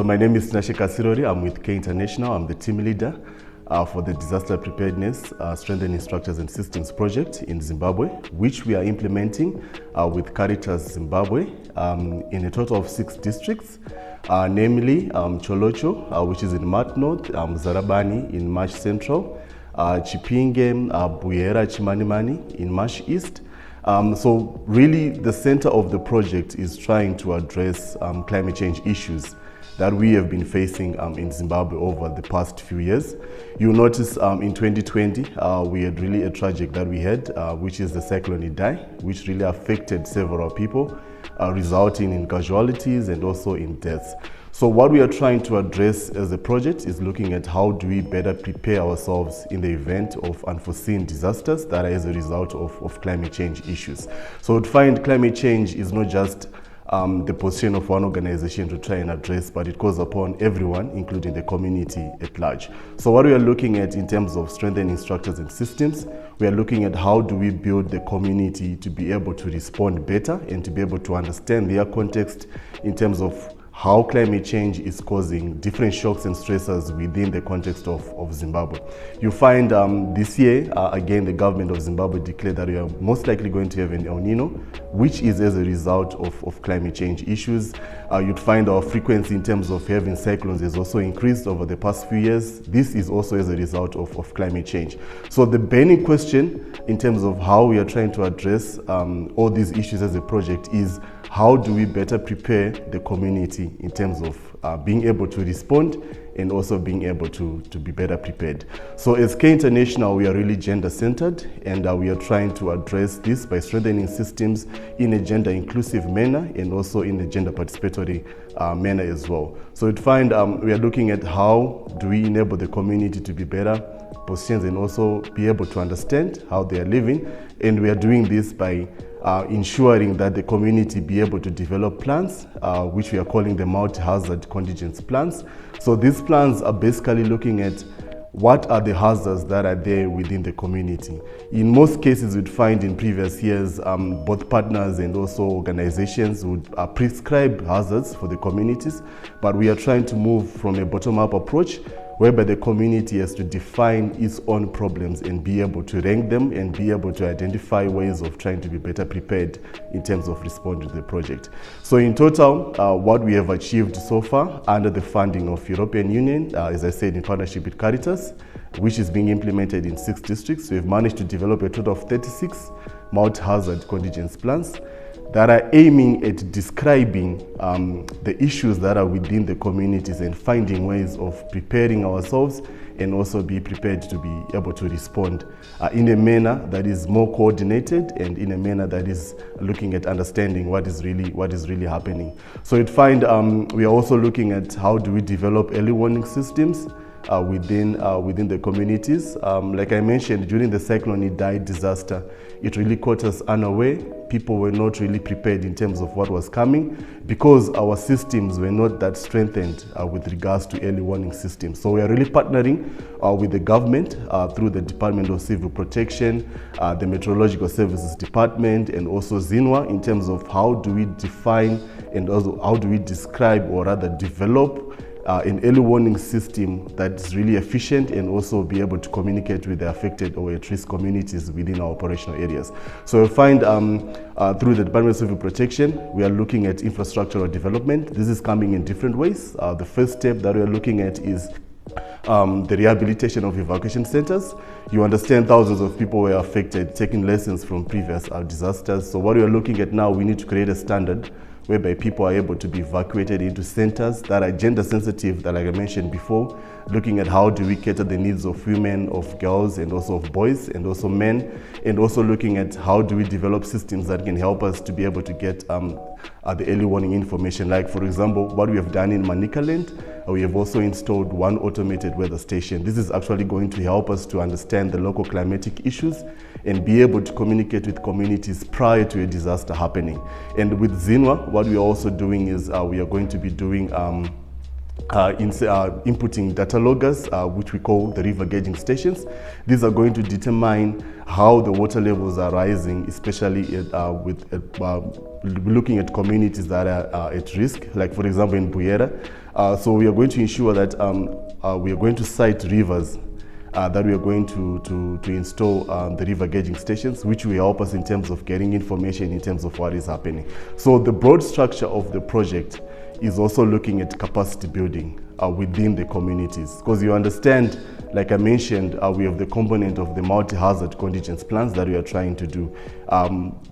My name is Nashe. I'm with International. I'm the team leader for the Disaster Preparedness, Strengthening Structures and Systems project in Zimbabwe, which we are implementing with Caritas Zimbabwe in a total of 6 districts, namely Cholocho, which is in Mat North, Zarabani in Marsh Central, Chipinge, Buyera, Chimanimani in Marsh East. So really the center of the project is trying to address climate change issues that we have been facing in Zimbabwe over the past few years. You'll notice in 2020, we had really a tragic that we had, which is the Cyclone Idai, which really affected several people, resulting in casualties and also in deaths. So what we are trying to address as a project is looking at how do we better prepare ourselves in the event of unforeseen disasters that are as a result of climate change issues. So to find climate change is not just the position of one organization to try and address, but it goes upon everyone, including the community at large. So what we are looking at in terms of strengthening structures and systems, we are looking at how do we build the community to be able to respond better and to be able to understand their context in terms of how climate change is causing different shocks and stressors within the context of Zimbabwe. You find this year, again, the government of Zimbabwe declared that we are most likely going to have an El Nino, which is as a result of climate change issues. You'd find our frequency in terms of having cyclones has also increased over the past few years. This is also as a result of climate change. So the burning question in terms of how we are trying to address all these issues as a project is how do we better prepare the community in terms of being able to respond and also being able to be better prepared. So as K International, we are really gender-centered, and we are trying to address this by strengthening systems in a gender-inclusive manner and also in a gender participatory manner as well. So you'd find we are looking at how do we enable the community to be better positioned and also be able to understand how they are living, and we are doing this by ensuring that the community be able to develop plans, which we are calling the multi-hazard contingency plans. So these plans are basically looking at what are the hazards that are there within the community. In most cases, we'd find in previous years, both partners and also organizations would prescribe hazards for the communities, but we are trying to move from a bottom-up approach whereby the community has to define its own problems and be able to rank them and be able to identify ways of trying to be better prepared in terms of responding to the project. So in total, what we have achieved so far under the funding of European Union, as I said, in partnership with Caritas, which is being implemented in 6 districts, we've managed to develop a total of 36 multi-hazard contingency plans that are aiming at describing the issues that are within the communities and finding ways of preparing ourselves and also be prepared to be able to respond in a manner that is more coordinated and in a manner that is looking at understanding what is really happening. So you'd find we are also looking at how do we develop early warning systems within the communities. Like I mentioned, during the Cyclone Idai disaster, it really caught us unaware. People were not really prepared in terms of what was coming because our systems were not that strengthened with regards to early warning systems. So we are really partnering with the government through the Department of Civil Protection, the Meteorological Services Department, and also ZINWA in terms of how do we define and also how do we describe or rather develop an early warning system that's really efficient and also be able to communicate with the affected or at-risk communities within our operational areas. So you'll find through the Department of Civil Protection, we are looking at infrastructural development. This is coming in different ways. The first step that we are looking at is the rehabilitation of evacuation centers. You understand thousands of people were affected, taking lessons from previous disasters. So what we are looking at now, we need to create a standard whereby people are able to be evacuated into centers that are gender sensitive, that like I mentioned before, looking at how do we cater the needs of women, of girls, and also of boys, and also men, and also looking at how do we develop systems that can help us to be able to get the early warning information. Like for example, what we have done in Manicaland, we have also installed 1 automated weather station. This is actually going to help us to understand the local climatic issues and be able to communicate with communities prior to a disaster happening. And with ZINWA, what we are also doing is we are going to be doing inputting data loggers, which we call the river gauging stations. These are going to determine how the water levels are rising, especially looking at communities that are at risk, like for example in Buyera. So we are going to ensure that we are going to site rivers that we are going to install the river gauging stations, which will help us in terms of getting information in terms of what is happening. So the broad structure of the project is also looking at capacity building within the communities. Because you understand, like I mentioned, we have the component of the multi-hazard contingence plans that we are trying to do.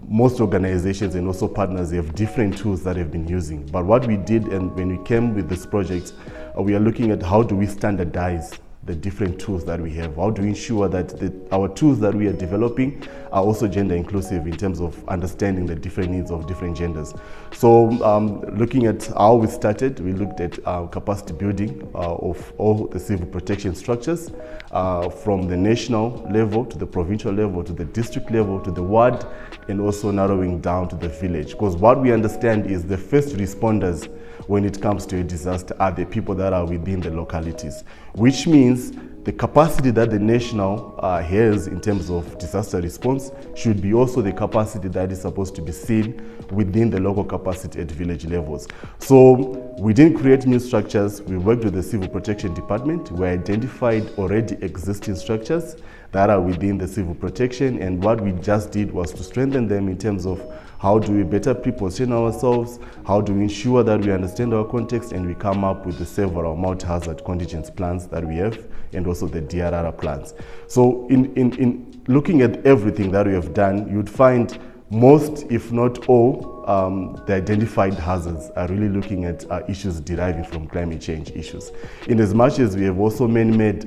Most organizations and also partners have different tools that they've been using. But what we did, and when we came with this project, we are looking at how do we standardize the different tools that we have. How do we ensure that our tools that we are developing are also gender inclusive in terms of understanding the different needs of different genders. So looking at how we started, we looked at capacity building of all the civil protection structures from the national level to the provincial level to the district level to the ward, and also narrowing down to the village. Because what we understand is the first responders when it comes to a disaster are the people that are within the localities, which means the capacity that the national has in terms of disaster response should be also the capacity that is supposed to be seen within the local capacity at village levels. So we didn't create new structures. We worked with the Civil Protection Department. We identified already existing structures that are within the civil protection, and what we just did was to strengthen them in terms of how do we better pre-position ourselves, how do we ensure that we understand our context, and we come up with the several multi-hazard contingence plans that we have, and also the DRR plans. So in looking at everything that we have done, you'd find most, if not all, the identified hazards are really looking at issues deriving from climate change issues. In as much as we have also man-made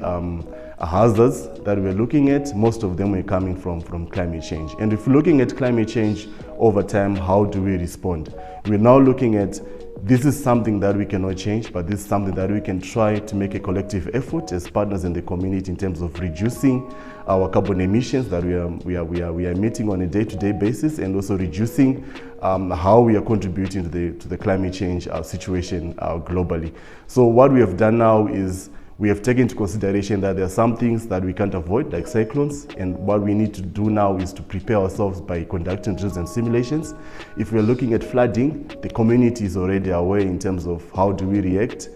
hazards that we're looking at, most of them are coming from climate change. And if we're looking at climate change over time, how do we respond? We're now looking at this is something that we cannot change, but this is something that we can try to make a collective effort as partners in the community in terms of reducing our carbon emissions that we are meeting on a day-to-day basis, and also reducing how we are contributing to the climate change situation globally. So what we have done now is we have taken into consideration that there are some things that we can't avoid, like cyclones, and what we need to do now is to prepare ourselves by conducting drills and simulations. If we're looking at flooding, the community is already aware in terms of how do we react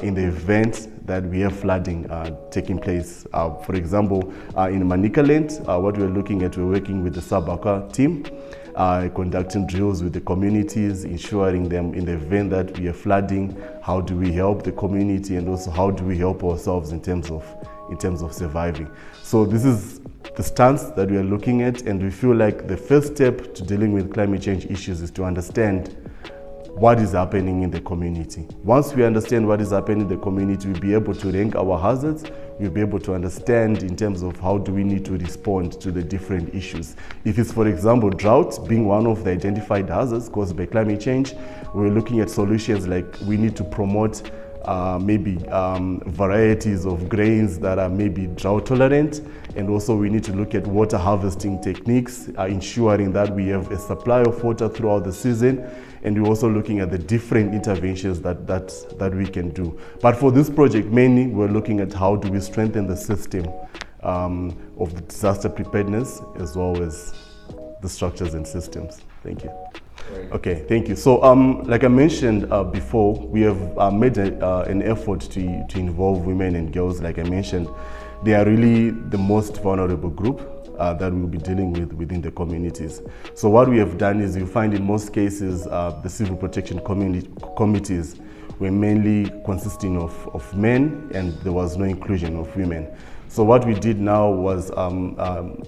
in the event that we have flooding taking place. For example, in Manicaland, what we're looking at, we're working with the Sabaka team, conducting drills with the communities, ensuring them in the event that we are flooding, how do we help the community, and also how do we help ourselves in terms of surviving. So this is the stance that we are looking at, and we feel like the first step to dealing with climate change issues is to understand what is happening in the community. Once we understand what is happening in the community, we'll be able to rank our hazards, we'll be able to understand in terms of how do we need to respond to the different issues. If it's, for example, drought being one of the identified hazards caused by climate change, we're looking at solutions like we need to promote maybe varieties of grains that are maybe drought tolerant, and also we need to look at water harvesting techniques, ensuring that we have a supply of water throughout the season, and we're also looking at the different interventions that we can do. But for this project, mainly we're looking at how do we strengthen the system of the disaster preparedness as well as the structures and systems. Thank you. Okay, thank you. So, like I mentioned before, we have made an effort to involve women and girls. Like I mentioned, they are really the most vulnerable group that we'll be dealing with within the communities. So what we have done is you find in most cases the civil protection committees were mainly consisting of men, and there was no inclusion of women. So what we did now was an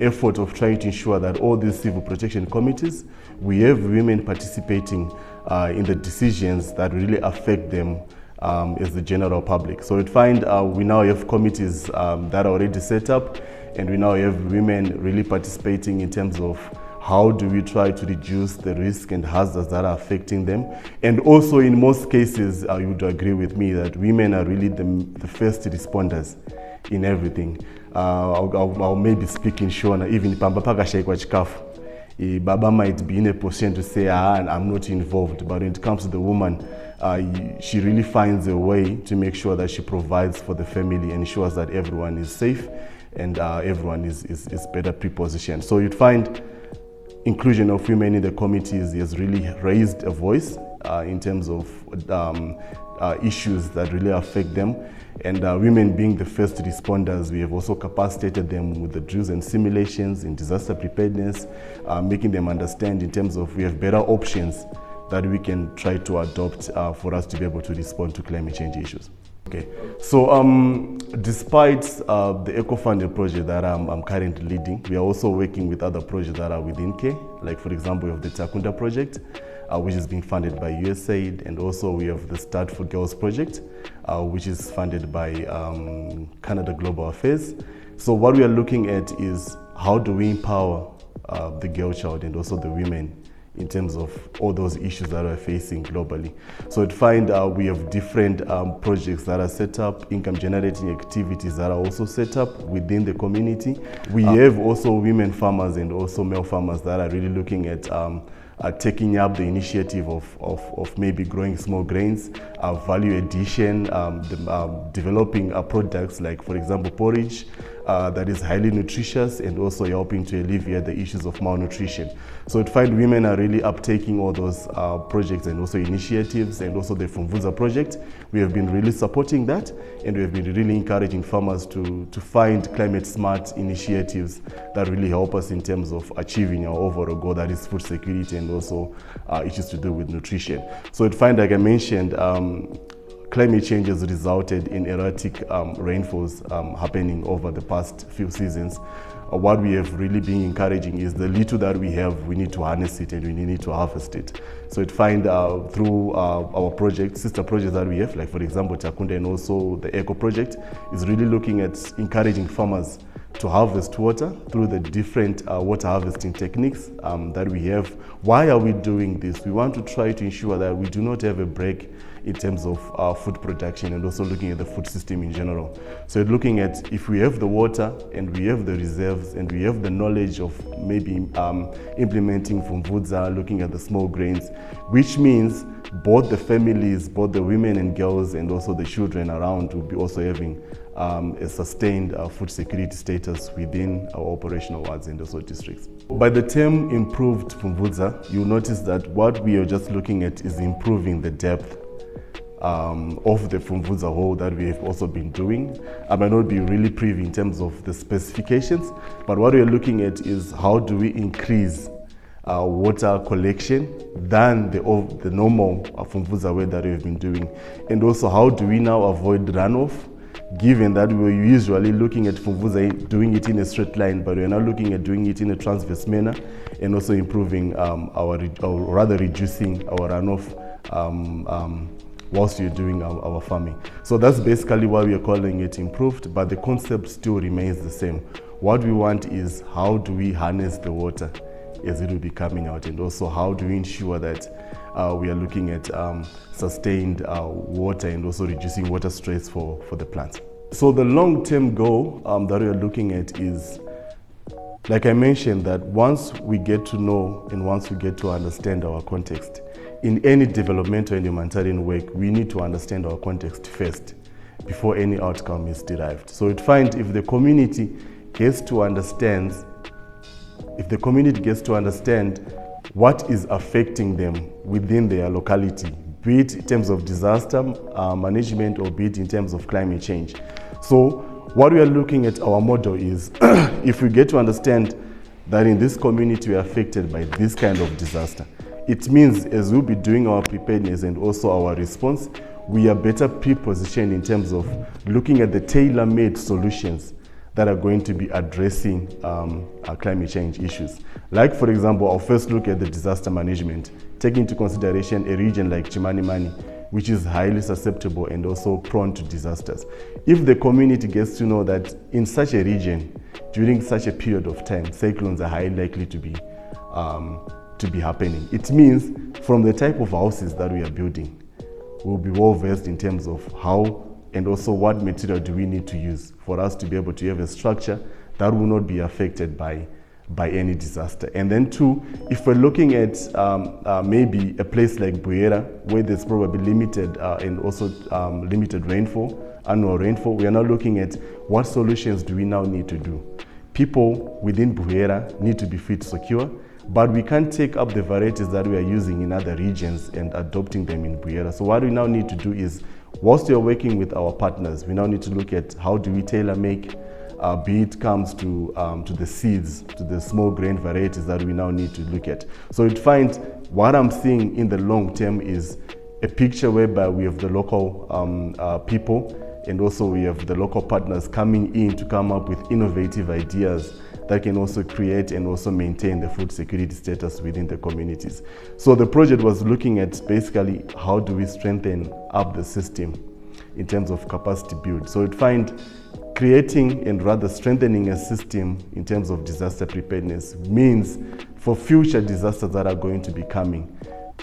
effort of trying to ensure that all these civil protection committees, we have women participating in the decisions that really affect them as the general public. So you'd find we now have committees that are already set up, and we now have women really participating in terms of how do we try to reduce the risk and hazards that are affecting them. And also in most cases, you would agree with me that women are really the first responders in everything. I'll maybe speak in Shona, even Pamba Pakashekwa Chikafu. Baba might be in a position to say, I'm not involved, but when it comes to the woman, she really finds a way to make sure that she provides for the family and ensures that everyone is safe and everyone is better pre-positioned. So you'd find inclusion of women in the committees has really raised a voice in terms of issues that really affect them. And women being the first responders, we have also capacitated them with the drills and simulations in disaster preparedness, making them understand in terms of we have better options that we can try to adopt for us to be able to respond to climate change issues. Okay, so despite the eco-funded project that I'm currently leading, we are also working with other projects that are within K, like for example, we have the Takunda project, which is being funded by USAID, and also we have the Start for Girls project, which is funded by Canada Global Affairs. So what we are looking at is how do we empower the girl child and also the women in terms of all those issues that we're facing globally. So you'd find we have different projects that are set up, income generating activities that are also set up within the community. We have also women farmers and also male farmers that are really looking at taking up the initiative of maybe growing small grains, value addition, developing products like, for example, porridge that is highly nutritious and also helping to alleviate the issues of malnutrition. So you'd find women are really uptaking all those projects and also initiatives, and also the Fumvuza project. We have been really supporting that, and we have been really encouraging farmers to find climate smart initiatives that really help us in terms of achieving our overall goal, that is food security and also issues to do with nutrition. So you'd find, like I mentioned, climate change has resulted in erratic rainfalls happening over the past few seasons. What we have really been encouraging is the little that we have, we need to harness it and we need to harvest it. So you'd find through our project, sister projects that we have, like for example Takunda and also the Eco project, is really looking at encouraging farmers to harvest water through the different water harvesting techniques that we have. Why are we doing this? We want to try to ensure that we do not have a break in terms of food production and also looking at the food system in general. So looking at if we have the water and we have the reserves and we have the knowledge of maybe implementing Fumvuza, looking at the small grains, which means both the families, both the women and girls and also the children around will be also having a sustained food security status within our operational wards and also districts. By the term improved Fumvuza, you'll notice that what we are just looking at is improving the depth of the Fumvuza hole that we have also been doing. I might not be really privy in terms of the specifications, but what we are looking at is how do we increase water collection than the normal Fumvuza way that we have been doing, and also how do we now avoid runoff, given that we were usually looking at Fumvuza doing it in a straight line, but we are now looking at doing it in a transverse manner and also improving or rather reducing our runoff whilst you're doing our farming. So that's basically why we are calling it improved, but the concept still remains the same. What we want is how do we harness the water as it will be coming out, and also how do we ensure that we are looking at sustained water and also reducing water stress for the plants. So the long-term goal that we are looking at is, like I mentioned, that once we get to know and once we get to understand our context, in any developmental and humanitarian work, we need to understand our context first before any outcome is derived. So you'd find if the community gets to understand what is affecting them within their locality, be it in terms of disaster management or be it in terms of climate change. So what we are looking at our model is if we get to understand that in this community we are affected by this kind of disaster, it means as we'll be doing our preparedness and also our response, we are better pre-positioned in terms of looking at the tailor-made solutions that are going to be addressing our climate change issues. Like for example, I'll first look at the disaster management, taking into consideration a region like Chimanimani, which is highly susceptible and also prone to disasters. If the community gets to know that in such a region, during such a period of time, cyclones are highly likely to be happening, it means from the type of houses that we are building, we'll be well versed in terms of how and also what material do we need to use for us to be able to have a structure that will not be affected by by any disaster. And then two, if we're looking at maybe a place like Buera, where there's probably limited and also limited rainfall, annual rainfall, we are now looking at what solutions do we now need to do. People within Buera need to be food secure, but we can't take up the varieties that we are using in other regions and adopting them in Buera. So what we now need to do is, whilst we are working with our partners, we now need to look at how do we tailor-make, be it comes to the seeds, to the small grain varieties that we now need to look at. So you'd find what I'm seeing in the long term is a picture whereby we have the local people, and also we have the local partners coming in to come up with innovative ideas that can also create and also maintain the food security status within the communities. So the project was looking at basically how do we strengthen up the system in terms of capacity build. So you'd find creating and rather strengthening a system in terms of disaster preparedness means for future disasters that are going to be coming,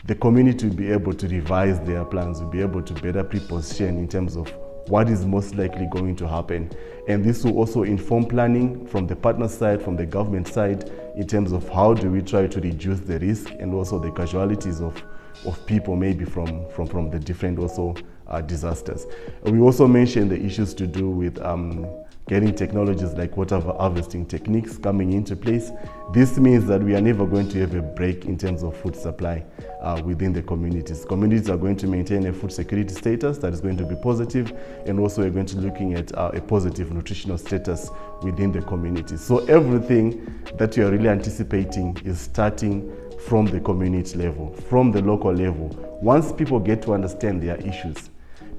the community will be able to revise their plans, will be able to better pre-position in terms of what is most likely going to happen. And this will also inform planning from the partner side, from the government side, in terms of how do we try to reduce the risk and also the casualties of people maybe from the different also disasters. We also mentioned the issues to do with getting technologies like water harvesting techniques coming into place. This means that we are never going to have a break in terms of food supply within the communities. Communities are going to maintain a food security status that is going to be positive, and also we're going to be looking at a positive nutritional status within the community. So everything that we are really anticipating is starting from the community level, from the local level. Once people get to understand their issues,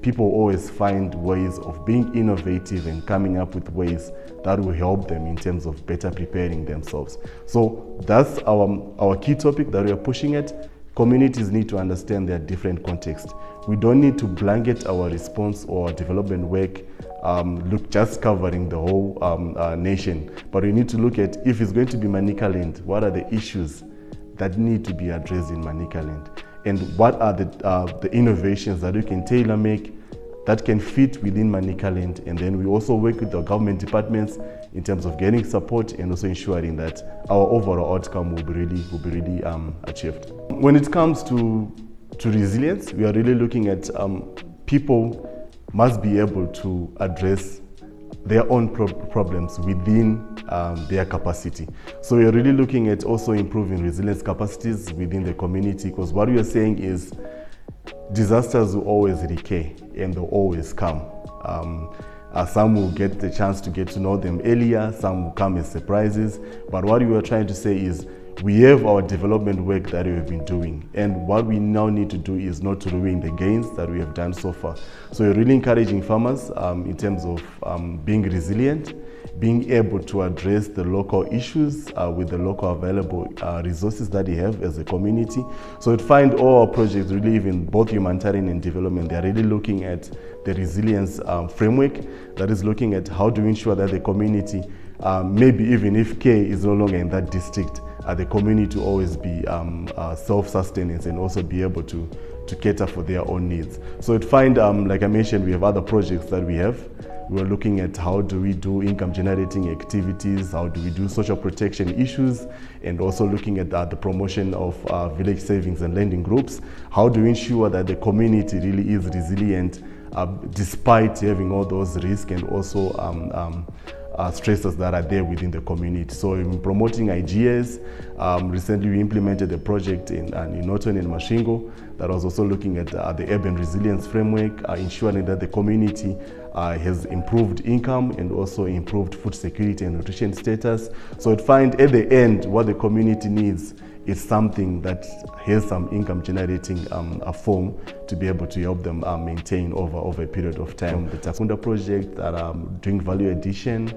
people always find ways of being innovative and coming up with ways that will help them in terms of better preparing themselves. So that's our key topic that we are pushing at. Communities need to understand their different contexts. We don't need to blanket our response or our development work, just covering the whole nation, but we need to look at, if it's going to be Manica land, what are the issues that need to be addressed in Manica land? And what are the innovations that we can tailor-make that can fit within Manica land? And then we also work with the government departments in terms of getting support and also ensuring that our overall outcome will be really achieved. When it comes to resilience, we are really looking at people must be able to address their own problems within their capacity. So we are really looking at also improving resilience capacities within the community, because what we are saying is disasters will always recur and they'll always come. Some will get the chance to get to know them earlier, some will come as surprises, but what we are trying to say is we have our development work that we have been doing, and what we now need to do is not to ruin the gains that we have done so far. So we're really encouraging farmers in terms of being resilient, being able to address the local issues with the local available resources that they have as a community. So you'd find all our projects, really, even both humanitarian and development, they're really looking at the resilience framework that is looking at how do we ensure that the community, maybe even if care is no longer in that district, the community will always be self-sustaining and also be able to cater for their own needs. So you'd find, like I mentioned, we have other projects that we have. We're looking at how do we do income generating activities, how do we do social protection issues, and also looking at the promotion of village savings and lending groups. How do we ensure that the community really is resilient despite having all those risks and also stresses that are there within the community. So in promoting ideas, recently we implemented a project in Norton and Mashingo that was also looking at the urban resilience framework, ensuring that the community has improved income and also improved food security and nutrition status. So you'd find at the end what the community needs is something that has some income generating form to be able to help them maintain over a period of time. The Takunda project that doing value addition,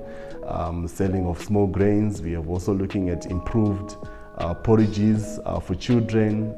selling of small grains. We are also looking at improved porridges for children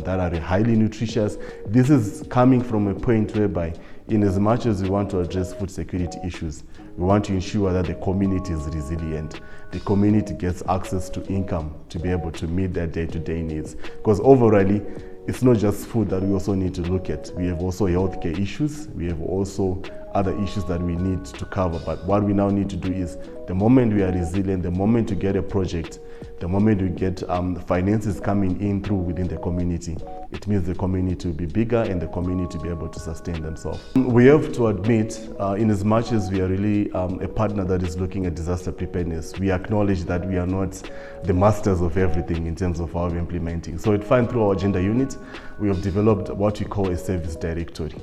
that are highly nutritious. This is coming from a point whereby, in as much as we want to address food security issues, we want to ensure that the community is resilient. The community gets access to income to be able to meet their day-to-day needs. Because overall, it's not just food that we also need to look at. We have also healthcare issues. We have also other issues that we need to cover. But what we now need to do is, the moment we are resilient, the moment we get a project, the moment we get finances coming in through within the community, it means the community will be bigger and the community will be able to sustain themselves. We have to admit, in as much as we are really a partner that is looking at disaster preparedness, we acknowledge that we are not the masters of everything in terms of how we're implementing. So it's fine, through our agenda unit, we have developed what we call a service directory.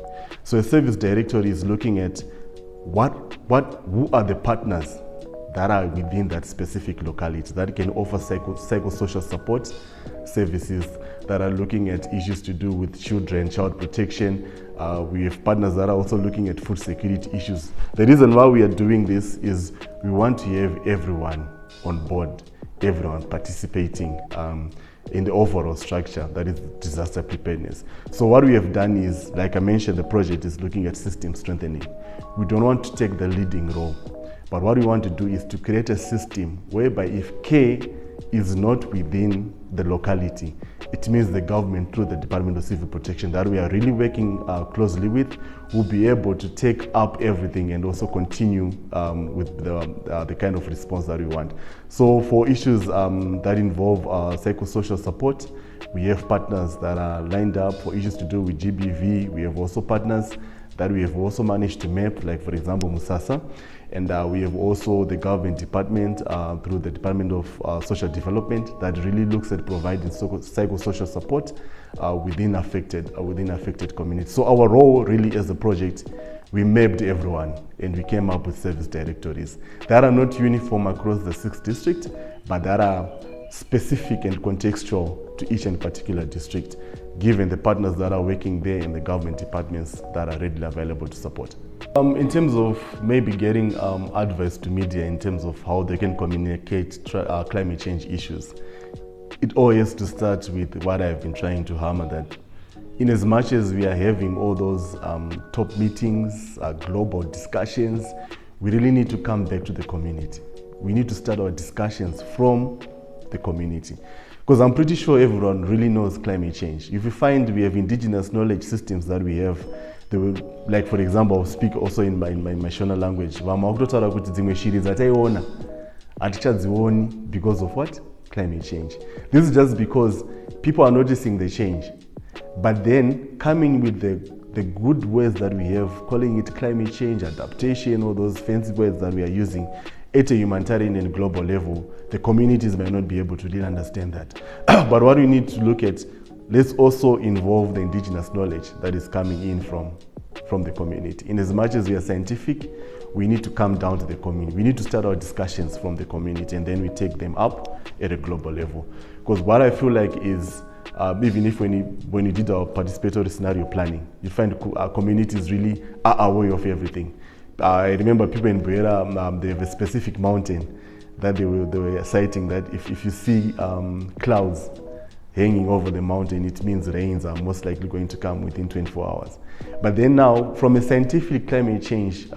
So a service directory is looking at who are the partners that are within that specific locality that can offer psychosocial support services, that are looking at issues to do with children, child protection. We have partners that are also looking at food security issues. The reason why we are doing this is we want to have everyone on board, everyone participating in the overall structure that is disaster preparedness. So what we have done is, like I mentioned, the project is looking at system strengthening. We don't want to take the leading role, but what we want to do is to create a system whereby if care is not within the locality, it means the government, through the Department of Civil Protection that we are really working closely with, will be able to take up everything and also continue with the kind of response that we want. So for issues that involve psychosocial support, we have partners that are lined up. For issues to do with GBV, we have also partners that we have also managed to map, like for example Musasa, and we have also the government department through the Department of Social Development that really looks at providing psychosocial support within affected communities. So our role really as a project, we mapped everyone and we came up with service directories that are not uniform across the 6 districts, but that are specific and contextual to each and particular district, given the partners that are working there and the government departments that are readily available to support. In terms of maybe getting advice to media in terms of how they can communicate climate change issues, it all has to start with what I've been trying to hammer, that in as much as we are having all those top meetings, global discussions, we really need to come back to the community. We need to start our discussions from the community. Because I'm pretty sure everyone really knows climate change. If you find we have indigenous knowledge systems that we have, they will, like for example, I'll speak also in my Shona language. Because of what? Climate change. This is just because people are noticing the change. But then coming with the good words that we have, calling it climate change, adaptation, all those fancy words that we are using, at a humanitarian and global level, the communities may not be able to really understand that. But what we need to look at, let's also involve the indigenous knowledge that is coming in from the community. In as much as we are scientific, we need to come down to the community. We need to start our discussions from the community, and then we take them up at a global level. Because what I feel like is, even if when you did our participatory scenario planning, you find our communities really are aware of everything. I remember people in Buera, they have a specific mountain that they were citing, that if you see clouds hanging over the mountain, it means rains are most likely going to come within 24 hours. But then now, from a scientific climate change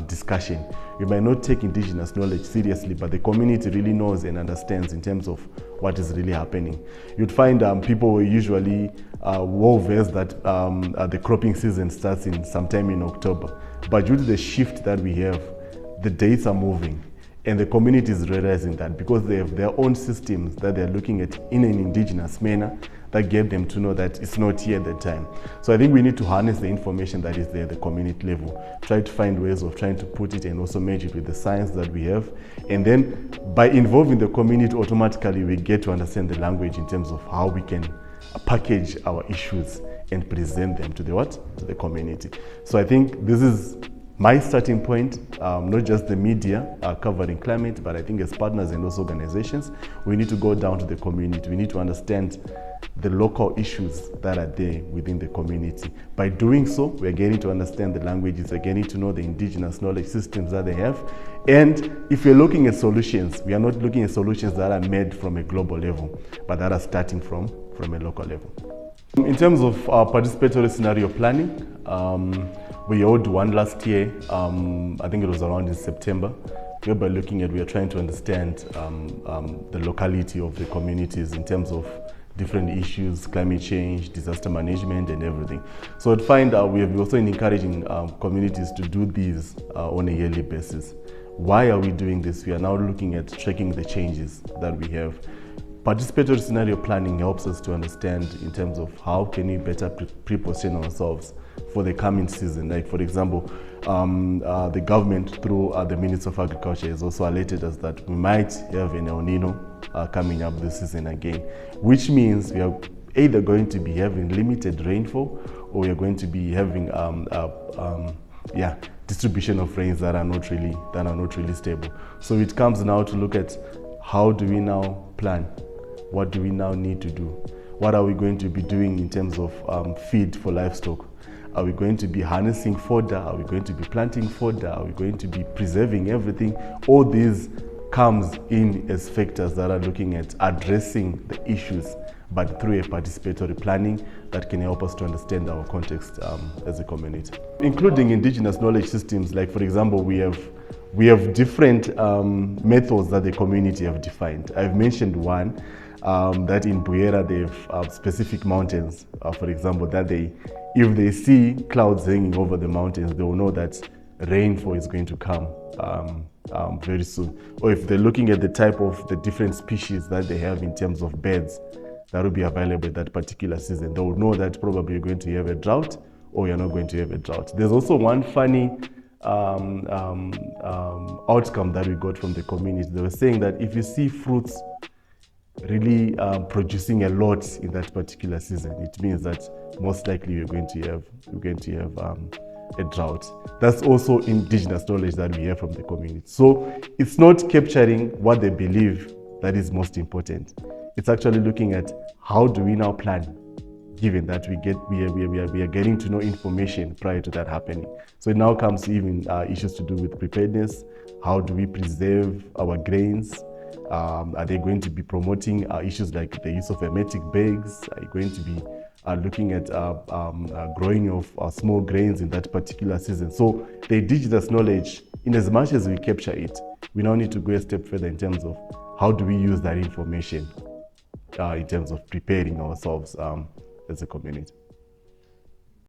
discussion, we might not take indigenous knowledge seriously, but the community really knows and understands in terms of what is really happening. You'd find people were usually well-versed that the cropping season starts in sometime in October. But due to the shift that we have, the dates are moving. And the community is realizing that because they have their own systems that they're looking at in an indigenous manner, that gave them to know that it's not here at that time. So I think we need to harness the information that is there at the community level, try to find ways of trying to put it and also merge it with the science that we have. And then by involving the community, automatically we get to understand the language in terms of how we can package our issues and present them to the community. So I think this is my starting point, not just the media covering climate, but I think as partners and those organizations, we need to go down to the community. We need to understand the local issues that are there within the community. By doing so, we're getting to understand the languages, we're getting to know the indigenous knowledge systems that they have. And if we're looking at solutions, we are not looking at solutions that are made from a global level, but that are starting from a local level. In terms of our participatory scenario planning, we held one last year, I think it was around in September, whereby we are trying to understand the locality of the communities in terms of different issues, climate change, disaster management, and everything. So I'd find we have also encouraging communities to do these on a yearly basis. Why are we doing this? We are now looking at tracking the changes that we have. Participatory scenario planning helps us to understand in terms of how can we better pre-position ourselves for the coming season. Like for example, the government through the Minister of Agriculture has also alerted us that we might have an El Nino coming up this season again, which means we are either going to be having limited rainfall or we are going to be having distribution of rains that are not really stable. So it comes now to look at how do we now plan? What do we now need to do? What are we going to be doing in terms of feed for livestock? Are we going to be harnessing fodder? Are we going to be planting fodder? Are we going to be preserving everything? All these comes in as factors that are looking at addressing the issues, but through a participatory planning that can help us to understand our context as a community. Including indigenous knowledge systems, like for example, we have different methods that the community have defined. I've mentioned one, that in Buyera they have specific mountains, for example, that if they see clouds hanging over the mountains, they will know that rainfall is going to come very soon. Or if they're looking at the type of the different species that they have in terms of birds that will be available that particular season, they will know that probably you're going to have a drought or you're not going to have a drought. There's also one funny outcome that we got from the community. They were saying that if you see fruits really producing a lot in that particular season, it means that most likely you're going to have a drought. That's also indigenous knowledge that we have from the community. So it's not capturing what they believe that is most important. It's actually looking at how do we now plan, given that we are getting to know information prior to that happening. So it now comes to even issues to do with preparedness. How do we preserve our grains? Are they going to be promoting issues like the use of hermetic bags? Are you going to be looking at growing of small grains in that particular season? So the indigenous knowledge, in as much as we capture it, we now need to go a step further in terms of how do we use that information in terms of preparing ourselves as a community.